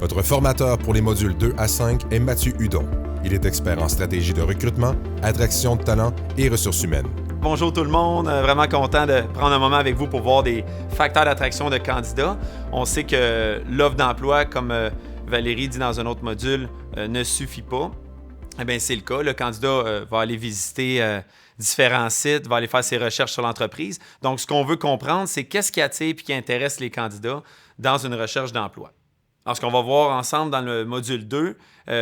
Votre formateur pour les modules 2 à 5 est Mathieu Hudon. Il est expert en stratégie de recrutement, attraction de talent et ressources humaines. Bonjour tout le monde, vraiment content de prendre un moment avec vous pour voir des facteurs d'attraction de candidats. On sait que l'offre d'emploi, comme Valérie dit dans un autre module, ne suffit pas. Eh bien, c'est le cas. Le candidat va aller visiter différents sites, va aller faire ses recherches sur l'entreprise. Donc, ce qu'on veut comprendre, c'est qu'est-ce qui attire et qui intéresse les candidats dans une recherche d'emploi. Alors, ce qu'on va voir ensemble dans le module 2,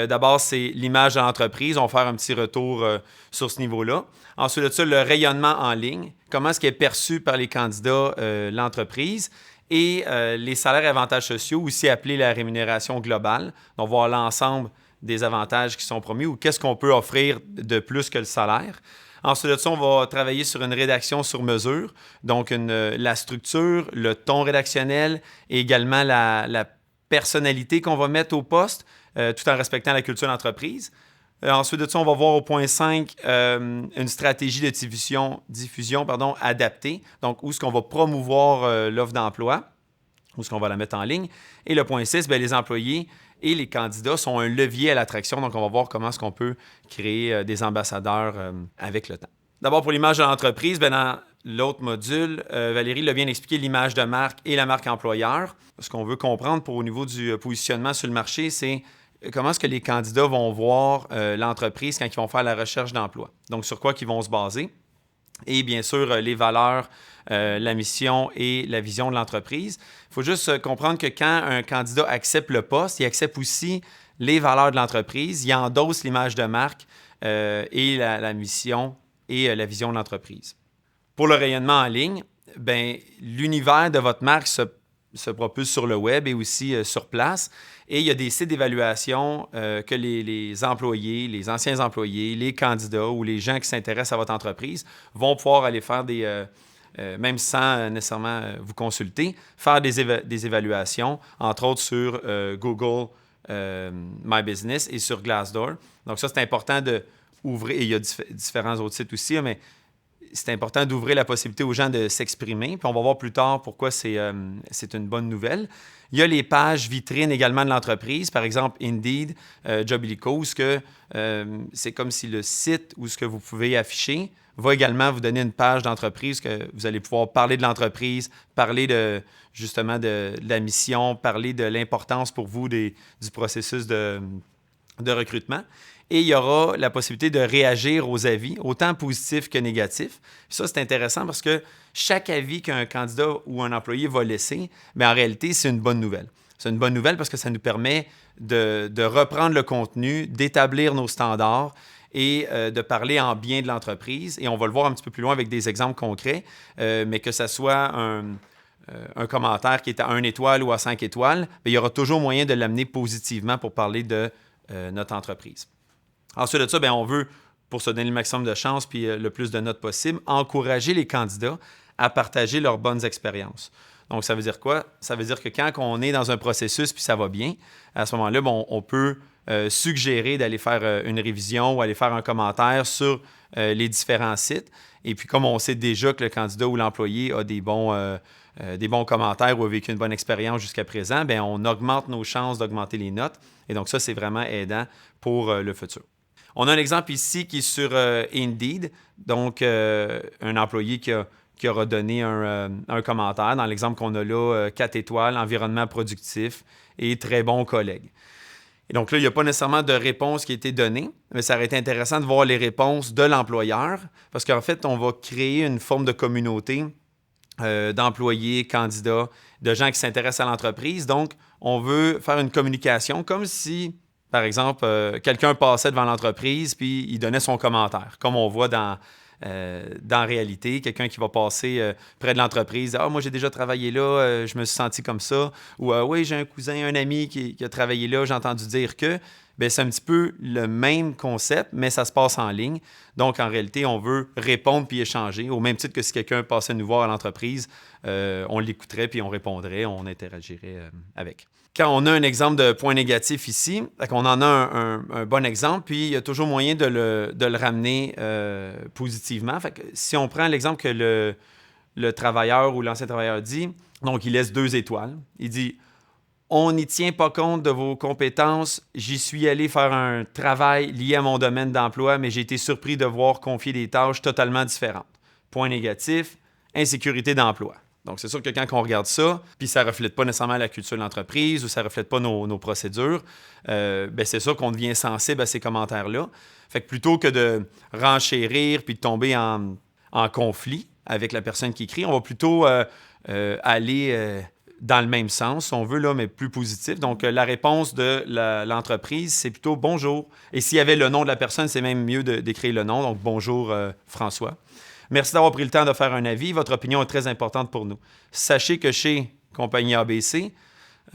d'abord, c'est l'image de l'entreprise. On va faire un petit retour sur ce niveau-là. Ensuite de ça, le rayonnement en ligne. Comment est-ce qu'il est perçu par les candidats l'entreprise? Et les salaires et avantages sociaux, aussi appelés la rémunération globale. Donc, on va voir l'ensemble des avantages qui sont promis ou qu'est-ce qu'on peut offrir de plus que le salaire. Ensuite de ça, on va travailler sur une rédaction sur mesure. Donc, la structure, le ton rédactionnel et également la personnalité qu'on va mettre au poste, tout en respectant la culture d'entreprise. Ensuite de ça, on va voir au point 5 une stratégie de diffusion adaptée. Donc, où est-ce qu'on va promouvoir l'offre d'emploi, où est-ce qu'on va la mettre en ligne. Et le point 6, bien, les employés et les candidats sont un levier à l'attraction. Donc, on va voir comment est-ce qu'on peut créer des ambassadeurs avec le temps. D'abord, pour l'image de l'entreprise, bien, dans l'autre module, Valérie l'a bien expliqué, l'image de marque et la marque employeur. Ce qu'on veut comprendre au niveau du positionnement sur le marché, c'est comment est-ce que les candidats vont voir l'entreprise quand ils vont faire la recherche d'emploi. Donc, sur quoi ils vont se baser. Et bien sûr, les valeurs, la mission et la vision de l'entreprise. Il faut juste comprendre que quand un candidat accepte le poste, il accepte aussi les valeurs de l'entreprise, il endosse l'image de marque et la mission et la vision de l'entreprise. Pour le rayonnement en ligne, bien, l'univers de votre marque se propulse sur le web et aussi sur place. Et il y a des sites d'évaluation que les employés, les anciens employés, les candidats ou les gens qui s'intéressent à votre entreprise vont pouvoir aller faire même sans nécessairement vous consulter, faire des évaluations, entre autres sur Google My Business et sur Glassdoor. Donc ça, c'est important d'ouvrir, et il y a différents autres sites aussi, mais c'est important d'ouvrir la possibilité aux gens de s'exprimer. Puis on va voir plus tard pourquoi c'est une bonne nouvelle. Il y a les pages vitrines également de l'entreprise. Par exemple, Indeed, Jobilico, où c'est comme si le site où ce que vous pouvez afficher va également vous donner une page d'entreprise que vous allez pouvoir parler de l'entreprise, parler justement de la mission, parler de l'importance pour vous du processus de recrutement. Et il y aura la possibilité de réagir aux avis, autant positifs que négatifs. Ça, c'est intéressant parce que chaque avis qu'un candidat ou un employé va laisser, bien, en réalité, c'est une bonne nouvelle. C'est une bonne nouvelle parce que ça nous permet de reprendre le contenu, d'établir nos standards et de parler en bien de l'entreprise. Et on va le voir un petit peu plus loin avec des exemples concrets, mais que ce soit un commentaire qui est à 1 étoile ou à 5 étoiles, bien, il y aura toujours moyen de l'amener positivement pour parler de notre entreprise. Ensuite de ça, bien, on veut, pour se donner le maximum de chance puis le plus de notes possible, encourager les candidats à partager leurs bonnes expériences. Donc, ça veut dire quoi? Ça veut dire que quand on est dans un processus puis ça va bien, à ce moment-là, bien, on peut suggérer d'aller faire une révision ou aller faire un commentaire sur les différents sites. Et puis, comme on sait déjà que le candidat ou l'employé a des bons commentaires ou a vécu une bonne expérience jusqu'à présent, bien, on augmente nos chances d'augmenter les notes. Et donc, ça, c'est vraiment aidant pour le futur. On a un exemple ici qui est sur Indeed, donc un employé qui aura donné un commentaire. Dans l'exemple qu'on a là, 4 étoiles, environnement productif et très bon collègue. Et donc là, il n'y a pas nécessairement de réponse qui a été donnée, mais ça aurait été intéressant de voir les réponses de l'employeur parce qu'en fait, on va créer une forme de communauté d'employés, candidats, de gens qui s'intéressent à l'entreprise. Donc, on veut faire une communication comme si, par exemple, quelqu'un passait devant l'entreprise puis il donnait son commentaire, comme on voit dans réalité, quelqu'un qui va passer près de l'entreprise. « Ah, moi, j'ai déjà travaillé là, je me suis senti comme ça. » Ou « Oui, j'ai un cousin, un ami qui a travaillé là, j'ai entendu dire que. » Bien, c'est un petit peu le même concept, mais ça se passe en ligne. Donc, en réalité, on veut répondre puis échanger. Au même titre que si quelqu'un passait nous voir à l'entreprise, on l'écouterait puis on répondrait, on interagirait avec. Quand on a un exemple de point négatif ici, on en a un bon exemple, puis il y a toujours moyen de le ramener positivement. Fait que si on prend l'exemple que le travailleur ou l'ancien travailleur dit, donc il laisse 2 étoiles, il dit On n'y tient pas compte de vos compétences. J'y suis allé faire un travail lié à mon domaine d'emploi, mais j'ai été surpris de voir confier des tâches totalement différentes. Point négatif, insécurité d'emploi. Donc, c'est sûr que quand on regarde ça, puis ça ne reflète pas nécessairement la culture de l'entreprise ou ça ne reflète pas nos procédures, c'est sûr qu'on devient sensible à ces commentaires-là. Fait que plutôt que de renchérir puis de tomber en conflit avec la personne qui écrit, on va plutôt aller dans le même sens, si on veut, là, mais plus positif. Donc, la réponse de l'entreprise, c'est plutôt « bonjour ». Et s'il y avait le nom de la personne, c'est même mieux d'écrire le nom. Donc, « bonjour François ». Merci d'avoir pris le temps de faire un avis. Votre opinion est très importante pour nous. Sachez que chez Compagnie ABC,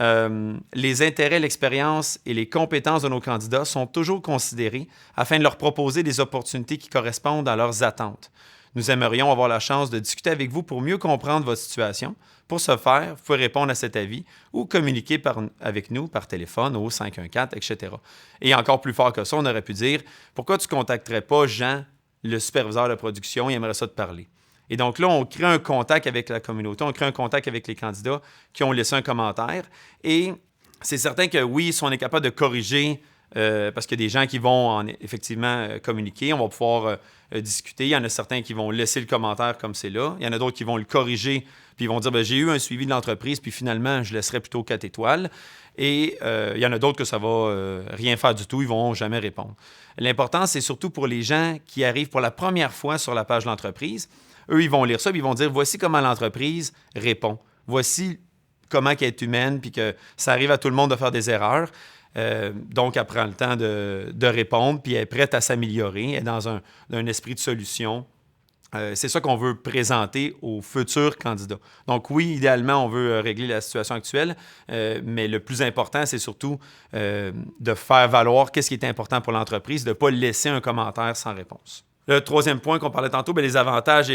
les intérêts, l'expérience et les compétences de nos candidats sont toujours considérés afin de leur proposer des opportunités qui correspondent à leurs attentes. Nous aimerions avoir la chance de discuter avec vous pour mieux comprendre votre situation. Pour ce faire, vous pouvez répondre à cet avis ou communiquer avec nous par téléphone au 514, etc. Et encore plus fort que ça, on aurait pu dire « Pourquoi tu ne contacterais pas Jean, le superviseur de production, il aimerait ça te parler. » Et donc là, on crée un contact avec la communauté, on crée un contact avec les candidats qui ont laissé un commentaire. Et c'est certain que oui, si on est capable de corriger, parce qu'il y a des gens qui vont effectivement communiquer, on va pouvoir discuter. Il y en a certains qui vont laisser le commentaire comme c'est là. Il y en a d'autres qui vont le corriger, puis ils vont dire « J'ai eu un suivi de l'entreprise, puis finalement, je laisserai plutôt 4 étoiles. » Et il y en a d'autres que ça va rien faire du tout, ils ne vont jamais répondre. L'important, c'est surtout pour les gens qui arrivent pour la première fois sur la page de l'entreprise. Eux, ils vont lire ça, puis ils vont dire « Voici comment l'entreprise répond. Voici comment elle est humaine, puis que ça arrive à tout le monde de faire des erreurs. » Donc, elle prend le temps de répondre, puis elle est prête à s'améliorer, elle est dans un esprit de solution. C'est ça qu'on veut présenter aux futurs candidats. Donc oui, idéalement, on veut régler la situation actuelle, mais le plus important, c'est surtout de faire valoir qu'est-ce qui est important pour l'entreprise, de ne pas laisser un commentaire sans réponse. Le troisième point qu'on parlait tantôt, les avantages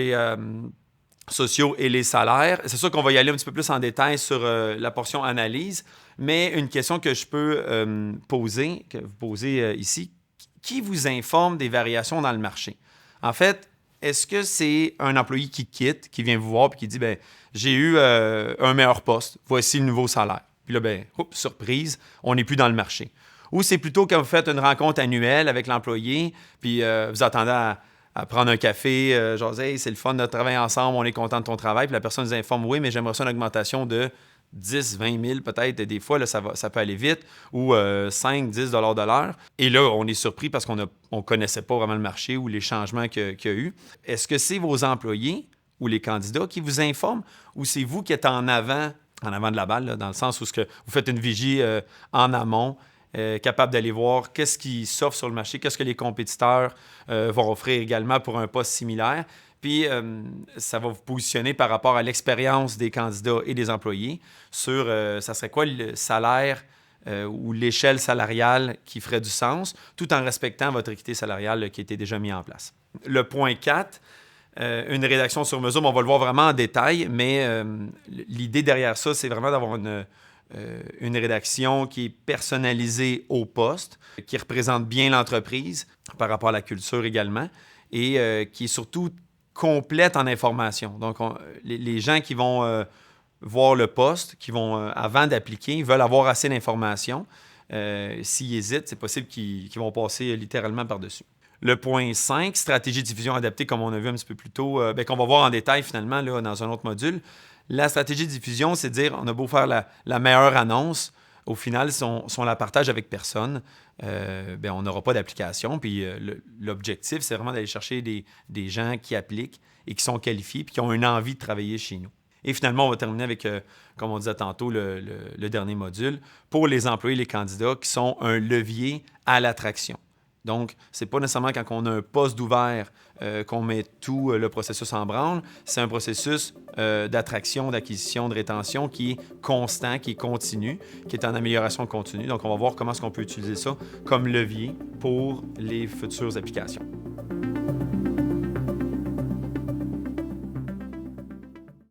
sociaux et les salaires. C'est sûr qu'on va y aller un petit peu plus en détail sur la portion analyse, mais une question que je peux poser, que vous posez ici, qui vous informe des variations dans le marché? En fait, est-ce que c'est un employé qui quitte, qui vient vous voir et qui dit « J'ai eu un meilleur poste, voici le nouveau salaire. » Puis là, surprise, on n'est plus dans le marché. Ou c'est plutôt quand vous faites une rencontre annuelle avec l'employé, puis vous attendez à prendre un café, genre « Hey, c'est le fun de travailler ensemble, on est content de ton travail. » Puis la personne vous informe « Oui, mais j'aimerais ça une augmentation de 10, 20 000 peut-être, des fois, là, ça peut aller vite, ou 5, 10 $ de l'heure. » Et là, on est surpris parce qu'on ne connaissait pas vraiment le marché ou les changements qu'il y a eu. Est-ce que c'est vos employés ou les candidats qui vous informent, ou c'est vous qui êtes en avant de la balle, là, dans le sens où vous faites une vigie en amont, capable d'aller voir qu'est-ce qui s'offre sur le marché, qu'est-ce que les compétiteurs vont offrir également pour un poste similaire. Puis, ça va vous positionner par rapport à l'expérience des candidats et des employés sur ça serait quoi le salaire ou l'échelle salariale qui ferait du sens, tout en respectant votre équité salariale là, qui était déjà mise en place. Le point 4, une rédaction sur mesure, on va le voir vraiment en détail, mais l'idée derrière ça, c'est vraiment d'avoir une rédaction qui est personnalisée au poste, qui représente bien l'entreprise par rapport à la culture également, et qui est surtout complète en information. Donc, les gens qui vont voir le poste, qui vont, avant d'appliquer, veulent avoir assez d'informations. S'ils hésitent, c'est possible qu'ils vont passer littéralement par-dessus. Le point 5, stratégie de diffusion adaptée, comme on a vu un petit peu plus tôt, qu'on va voir en détail finalement là, dans un autre module. La stratégie de diffusion, c'est de dire, on a beau faire la meilleure annonce, au final, si on la partage avec personne, on n'aura pas d'application. Puis l'objectif, c'est vraiment d'aller chercher des gens qui appliquent et qui sont qualifiés puis qui ont une envie de travailler chez nous. Et finalement, on va terminer avec, comme on disait tantôt, le dernier module, pour les employés et les candidats qui sont un levier à l'attraction. Donc, ce n'est pas nécessairement quand on a un poste d'ouvert qu'on met tout le processus en branle. C'est un processus d'attraction, d'acquisition, de rétention qui est constant, qui est continu, qui est en amélioration continue. Donc, on va voir comment est-ce qu'on peut utiliser ça comme levier pour les futures applications.